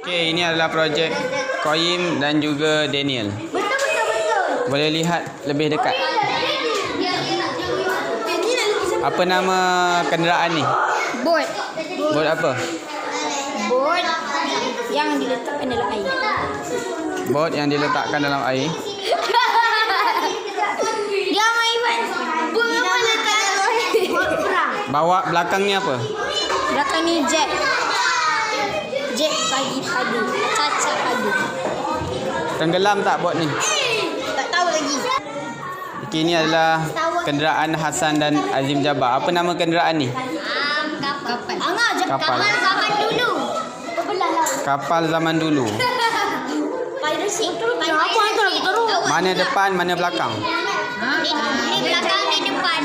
Okey, ini adalah projek Qayyim dan juga Daniel. Betul. Boleh lihat lebih dekat. Apa nama kenderaan ni? Bot. Bot apa? Bot yang diletakkan dalam air. Bot yang diletakkan dalam air. Dia main bot yang letak dalam air. Bot perang. Bawa belakang ni apa? Belakang ni jet. Jet pagi padu. Caca padu. Tenggelam tak bot ni? Tak tahu lagi. Okey, ini adalah kenderaan Hasan dan Azim Jabbar. Apa nama kenderaan ni? Kapal. Kapal. Kapal zaman dulu. Terbelah lah. Kapal zaman dulu. Piracy. Apa hantar terus? Mana depan, mana belakang? Ini belakang, ni depan.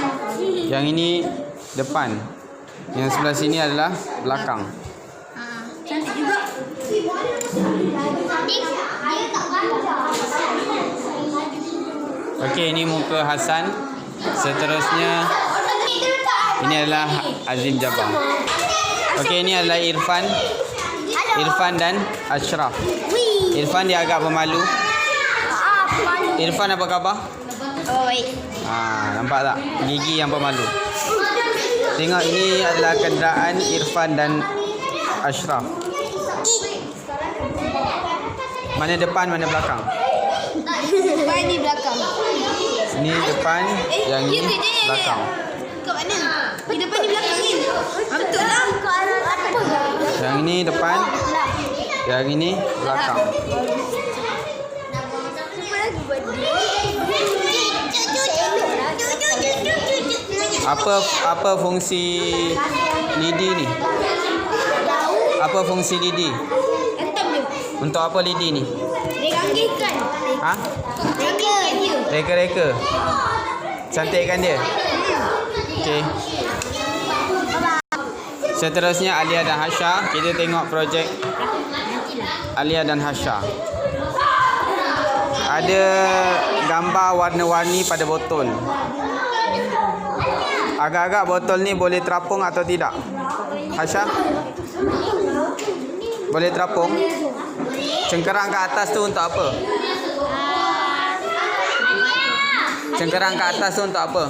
Yang ini depan. Yang sebelah sini adalah belakang. Cantik juga. Dia tak baca. Okey, ini muka Hasan. Seterusnya ini adalah Azim Jabbar. Okey, ini adalah Irfan. Irfan dan Ashraf. Irfan dia agak pemalu. Irfan apa khabar? Oi. Nampak tak? Gigi yang pemalu. Tengok, ini adalah kenderaan Irfan dan Ashraf. Mana depan, mana belakang? Depan ni belakang. Ini depan, yang ini belakang. Kat mana? Di depan ni belakang ni. Betul lah. Apa? Yang ini depan, yang ini belakang. Apa fungsi lidi ni? Apa fungsi lidi? Untuk apa lidi ni? Dia ganggikan. Ha? Ganggikan dia. Reka-reka. Cantikkan dia. Okey. Seterusnya Alia dan Hasha. Kita tengok projek Alia dan Hasha. Ada gambar warna-warni pada botol. Agak-agak botol ni boleh terapung atau tidak? Hasha? Boleh terapung? Cengkerang kat atas tu untuk apa? Cengkerang kat atas tu untuk apa?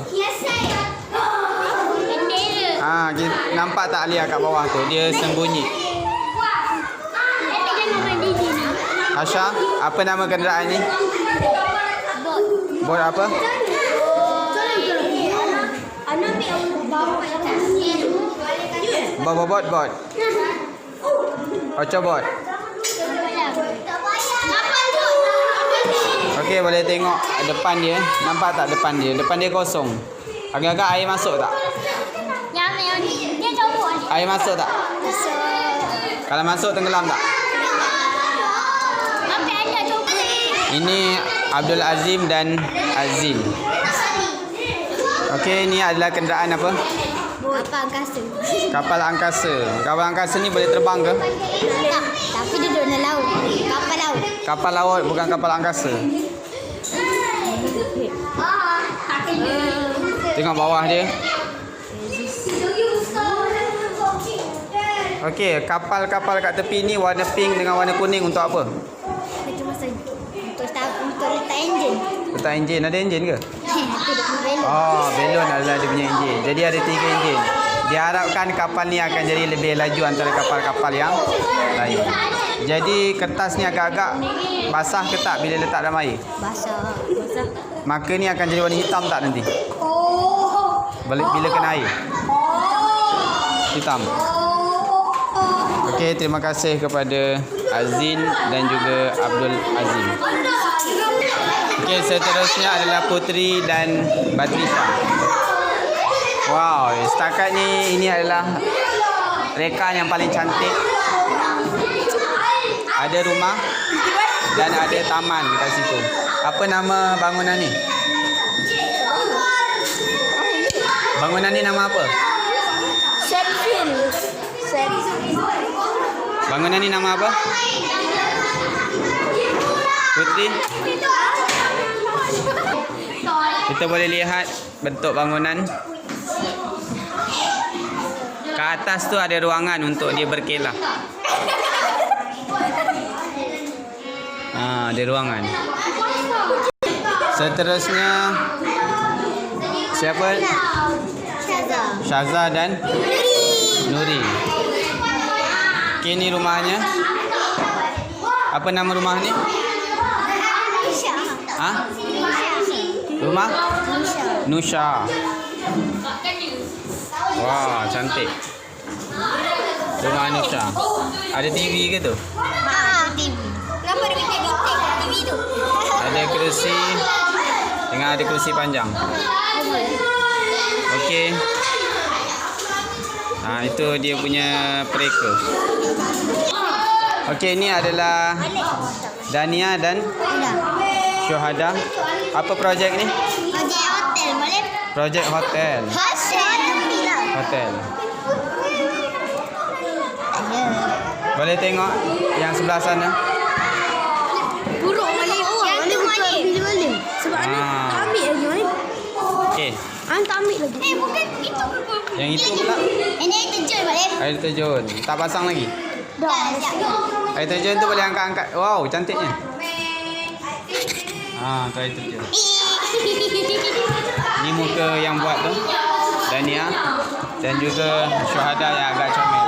Nampak tak Alia kat bawah tu? Dia sembunyi. Hasha, apa nama kenderaan ni? Bot apa? Bot. Ocobot. Okey, boleh tengok depan dia. Nampak tak depan dia? Depan dia kosong. Agak-agak air masuk tak? Yang ni. Dia cobot. Air masuk tak? Kalau masuk tenggelam tak? Apa ada cobot? Ini Abdul Azim dan Azim. Okey, ini adalah kenderaan apa? Kapal angkasa. Kapal angkasa. Kapal angkasa ni boleh terbang ke? Tak, tapi dia duduk dalam laut. Kapal laut. Kapal laut, bukan kapal angkasa. Tengok bawah dia. Okey, kapal-kapal kat tepi ni warna pink dengan warna kuning untuk apa? Itu masa untuk letak enjin. Letak enjin. Ada enjin ke? Itu dia punya belon. Oh, belon adalah dia punya enjin. Jadi ada 3 enjin. Diharapkan kapal ni akan jadi lebih laju antara kapal-kapal yang lain. Jadi kertas ni agak-agak basah ke tak bila letak dalam air? Basah. Maka ni akan jadi warna hitam tak nanti? Bila kena air? Hitam. Okey, terima kasih kepada Azin dan juga Abdul Azim. Okey, seterusnya adalah Putri dan Batrisha. Wow, setakat ni ini adalah reka yang paling cantik. Ada rumah dan ada taman kat situ. Apa nama bangunan ni? Bangunan ni nama apa? Bangunan ni nama apa? Putri? Kita boleh lihat bentuk bangunan. Ke atas tu ada ruangan untuk dia berkelah. Di ruangan. Seterusnya siapa? Syaza dan Nuri. Okey, ni rumahnya. Apa nama rumah ni? Ha? Rumah? Nusha. Wah, cantik. Rumah Nusha. Ada TV ke tu? TV. Kenapa ada TV tu? Ada kerusi dengan ada kerusi panjang. Okey. Itu dia punya pereka. Okey, ni adalah Dania dan Syuhada. Apa projek ni? Projek hotel, boleh? Projek hotel. Hotel. Boleh tengok yang sebelah sana? Buruk boleh. Yang tu boleh. Sebab ni tak ambil lagi, boleh? Okey. Tak ambil lagi. Bukan itu. Yang itu pula? Ini air terjun, boleh? Air terjun. Tak pasang lagi? Dah. Air terjun tu boleh angkat-angkat. Wow, cantiknya. Tu air terjun. Ni muka yang buat tu. Dania. Dan juga Syuhada yang agak comel.